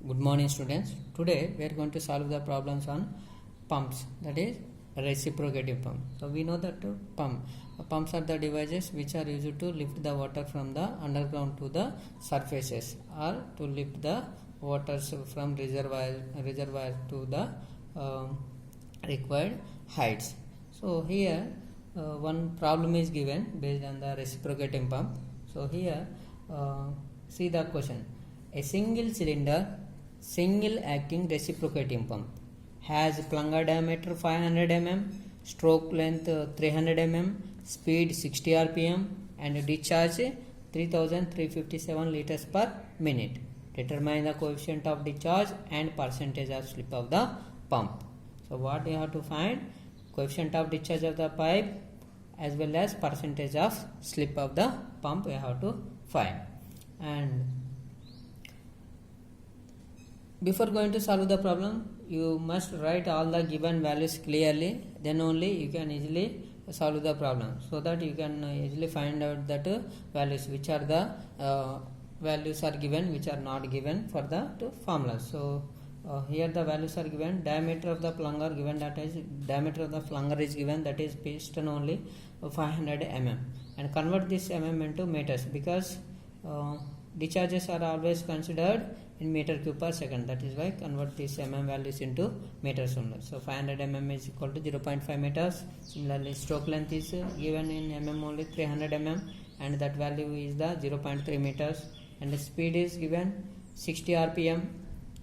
Good morning, students. Today we are going to solve the problems on pumps, that is reciprocating pump. So we know that pumps are the devices which are used to lift the water from the underground to the surfaces, or to lift the waters from reservoir to the required heights. So here one problem is given based on the reciprocating pump. So here see the question. A single cylinder, single acting reciprocating pump has plunger diameter 500 mm, stroke length 300 mm, speed 60 rpm and discharge 3357 liters per minute. Determine the coefficient of discharge and percentage of slip of the pump. So what you have to find? Coefficient of discharge of the pipe as well as percentage of slip of the pump we have to find. And before going to solve the problem, you must write all the given values clearly, then only you can easily solve the problem, so that you can easily find out that values which are the values are given, which are not given for the formulas. So here the values are given. Diameter of the plunger given, that is diameter of the plunger is given, that is piston only 500 mm, and convert this mm into meters, because discharges are always considered in meter cube per second. That is why convert these mm values into meters only. So 500 mm is equal to 0.5 meters. Similarly, stroke length is given in mm only, 300 mm, and that value is the 0.3 meters. And the speed is given 60 rpm,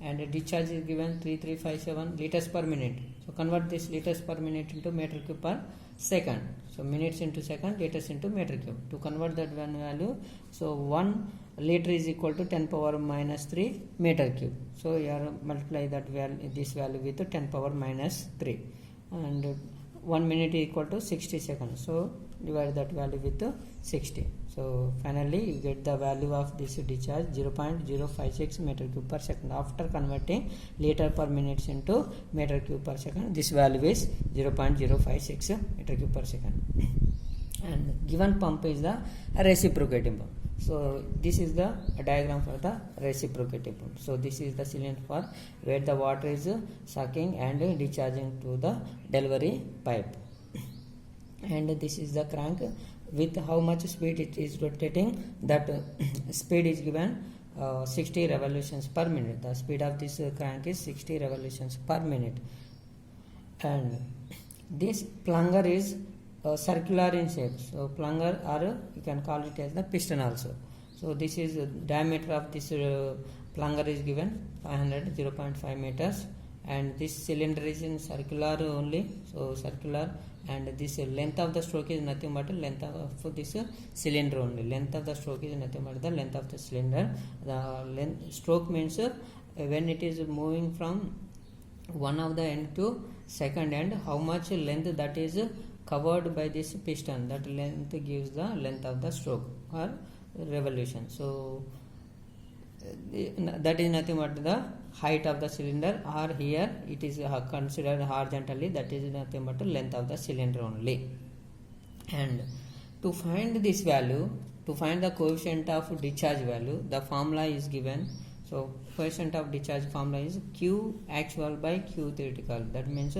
and the discharge is given 3357 liters per minute. So convert this liters per minute into meter cube per second. So minutes into second, liters into meter cube. To convert that one value, so 1 liter is equal to 10 power minus 3 meter cube. So here multiply that value, this value with 10 power minus 3, and 1 minute is equal to 60 seconds. So divide that value with 60. So finally you get the value of this discharge 0.056 meter cube per second. After converting liter per minute into meter cube per second, this value is 0.056 meter cube per second. And given pump is the reciprocating pump. So this is the diagram for the reciprocating pump. So this is the cylinder for where the water is sucking and discharging to the delivery pipe, and this is the crank with how much speed it is rotating. That speed is given 60 revolutions per minute. The speed of this crank is 60 revolutions per minute, and this plunger is circular in shape. So plunger, or you can call it as the piston also. So this is diameter of this plunger is given 500, 0.5 meters, and this cylinder is in circular only, so circular, and this length of the stroke is nothing but length of this cylinder only. Length of the stroke is nothing but the length of the cylinder. The length stroke means when it is moving from one of the end to second end, how much length that is covered by this piston, that length gives the length of the stroke or revolution. So that is nothing but the height of the cylinder, or here it is considered horizontally, that is nothing but the length of the cylinder only. And to find this value, to find the coefficient of discharge value, the formula is given. So coefficient of discharge formula is Q actual by Q theoretical. That means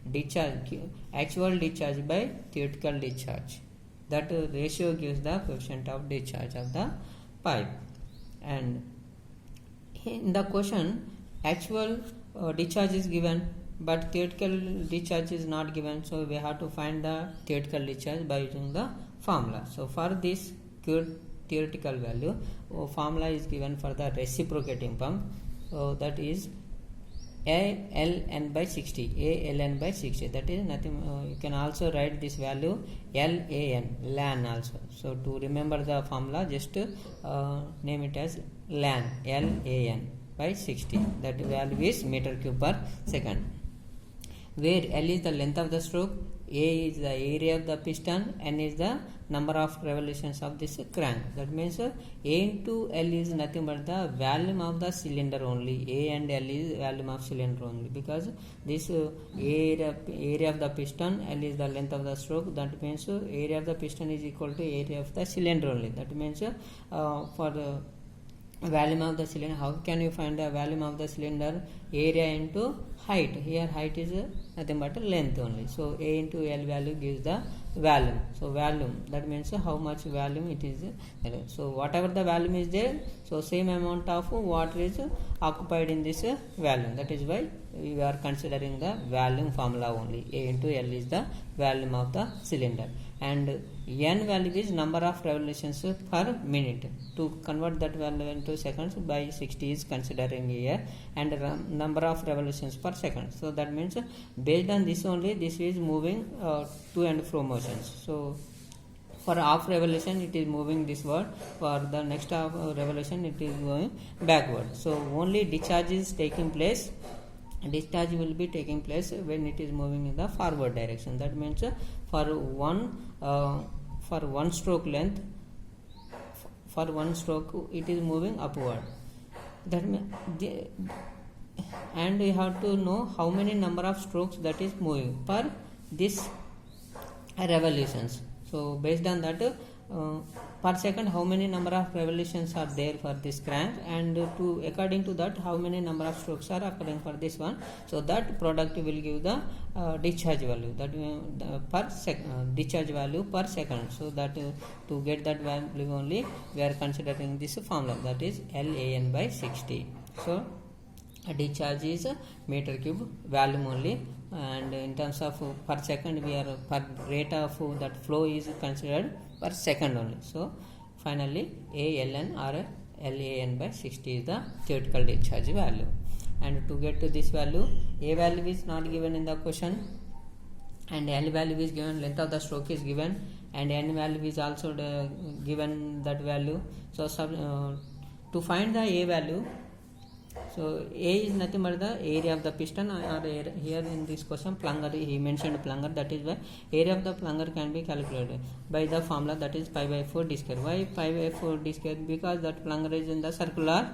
discharge, actual discharge by theoretical discharge. That ratio gives the coefficient of discharge of the pipe. And in the question, actual discharge is given, but theoretical discharge is not given. So we have to find the theoretical discharge by using the formula. So for this theoretical value, formula is given for the reciprocating pump. So that is ALN by 60. ALN by 60. That is nothing. You can also write this value LAN also. So to remember the formula, just name it as LAN by 60. That value is meter cube per second. Where L is the length of the stroke, A is the area of the piston, N is the number of revolutions of this crank. That means A into L is nothing but the volume of the cylinder only. A and L is volume of cylinder only, because this area of the piston, L is the length of the stroke. That means area of the piston is equal to area of the cylinder only. That means for volume of the cylinder. How can you find the volume of the cylinder? Area into height. Here height is nothing but length only. So A into L value gives the volume. So volume, that means how much volume it is. So whatever the volume is there, so same amount of water is occupied in this volume. That is why we are considering the volume formula only. A into L is the volume of the cylinder, and n value is number of revolutions per minute. To convert that value into seconds, by 60 is considering here, and number of revolutions per second. So that means based on this only, this is moving to and fro motions. So for half revolution it is moving this word, for the next half revolution it is going backward. So only discharge is taking place. Discharge will be taking place when it is moving in the forward direction. That means for one stroke length, for one stroke it is moving upward. That means and we have to know how many number of strokes that is moving per this revolutions. So based on that, per second how many number of revolutions are there for this crank, and to according to that how many number of strokes are occurring for this one. So that product will give the discharge value, that per second discharge value per second. So that to get that value only we are considering this formula, that is LAN by 60. So discharge is meter cube volume only, and in terms of per second we are per rate of that flow is considered per second only. So finally ALN or LAN by 60 is the theoretical discharge value. And to get to this value, A value is not given in the question, and L value is given, length of the stroke is given, and N value is also given that value. So to find the A value, so A is nothing but the area of the piston, or here in this question plunger, he mentioned plunger, that is why area of the plunger can be calculated by the formula, that is pi by 4 d square. Why pi by 4 d square? Because that plunger is in the circular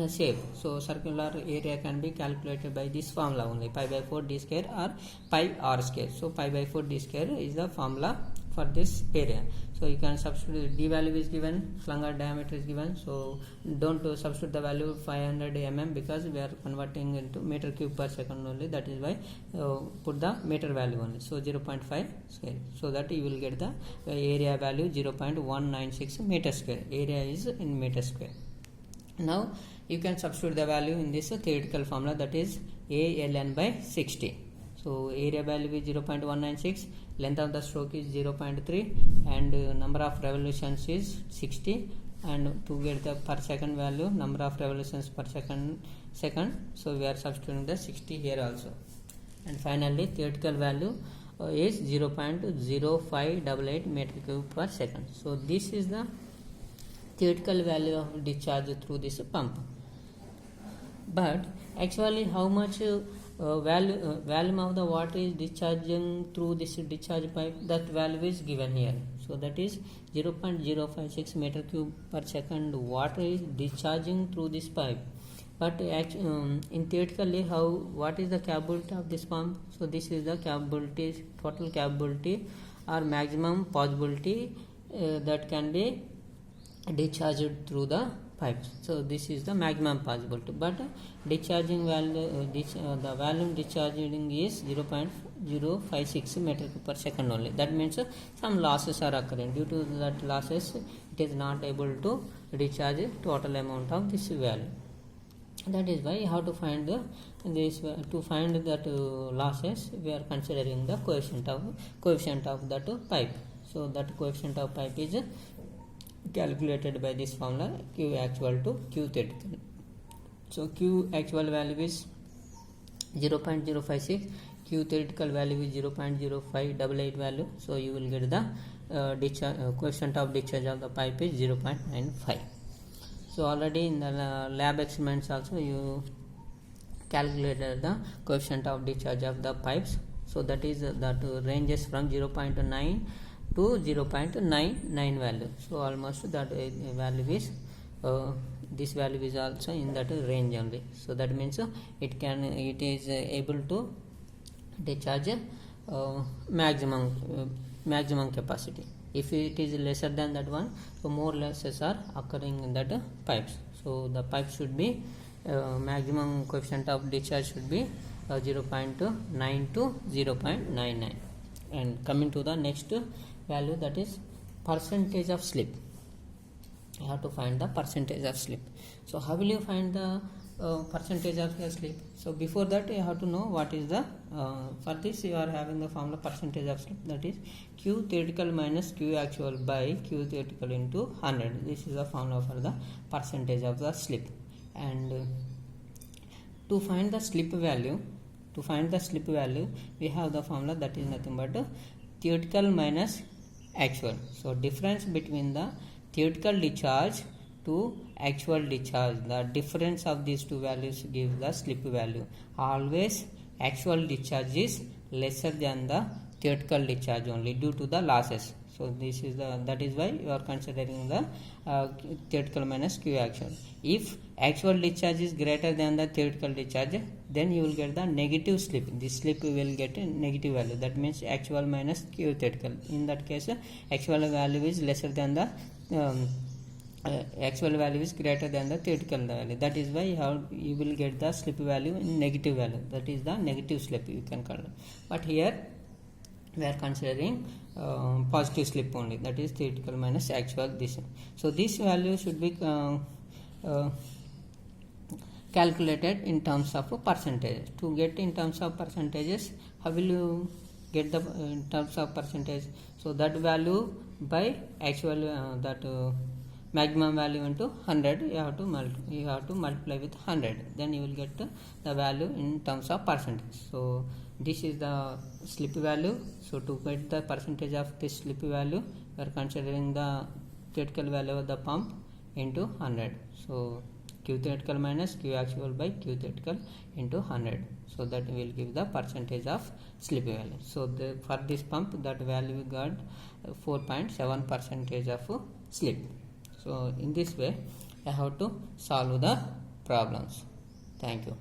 shape. So circular area can be calculated by this formula only, pi by 4 d square or pi r square. So pi by 4 d square is the formula for this area. So you can substitute, d value is given, plunger diameter is given, so don't substitute the value 500 mm because we are converting into meter cube per second only. That is why put the meter value only, so 0.5 square, so that you will get the area value 0.196 meter square. Area is in meter square. Now you can substitute the value in this theoretical formula, that is ALN by 60. So area value is 0.196, length of the stroke is 0.3, and number of revolutions is 60, and to get the per second value, number of revolutions per second, so we are substituting the 60 here also. And finally theoretical value is 0.0588 meter cube per second. So this is the theoretical value of discharge through this pump. But actually how much volume of the water is discharging through this discharge pipe, that value is given here. So that is 0.056 meter cube per second water is discharging through this pipe. But in theoretically, what is the capability of this pump? So this is the capability, total capability or maximum possibility that can be discharged through the pipes. So this is the maximum possibility, but discharging value, the volume discharging is 0.056 meter per second only. That means some losses are occurring. Due to that losses, it is not able to discharge total amount of this value. That is why you have to find this. To find that losses, we are considering the coefficient of that pipe. So that coefficient of pipe is calculated by this formula, Q actual to Q theoretical. So Q actual value is 0.056, Q theoretical value is 0.0588 value. So you will get the coefficient of discharge of the pipe is 0.95. So already in the lab experiments also you calculated the coefficient of discharge of the pipes. So that is that ranges from 0.9 to 0.99 value. So almost that value is this value is also in that range only. So that means it is able to discharge maximum capacity. If it is lesser than that one, so more losses are occurring in that pipes. So the pipe should be maximum coefficient of discharge should be 0.9 to 0.99. And coming to the next value, that is percentage of slip. You have to find the percentage of slip. So how will you find the percentage of the slip? So before that you have to know what is the for this you are having the formula percentage of slip, that is Q theoretical minus Q actual by Q theoretical into 100. This is the formula for the percentage of the slip. And to find the slip value, we have the formula, that is nothing but theoretical minus actual. So difference between the theoretical discharge to actual discharge, the difference of these two values gives the slip value. Always actual discharge is lesser than the theoretical discharge only due to the losses. So this is that is why you are considering the theoretical minus Q actual. If actual discharge is greater than the theoretical discharge, then you will get the negative slip. This slip will get a negative value, that means actual minus Q theoretical. In that case actual value is lesser than the actual value is greater than the theoretical value. That is why you will get the slip value in negative value, that is the negative slip you can call it. But here we are considering positive slip only, that is theoretical minus actual this. So this value should be calculated in terms of percentage. To get in terms of percentages, how will you get the in terms of percentage? So that value by actual maximum value into 100, you have to multiply with 100, then you will get the value in terms of percentage. So this is the slip value. So to get the percentage of this slip value, we are considering the theoretical value of the pump into 100. So Q theoretical minus Q actual by Q theoretical into 100. So that will give the percentage of slip value. So for this pump, that value we got 4.7 percentage of slip. So in this way I have to solve the problems. Thank you.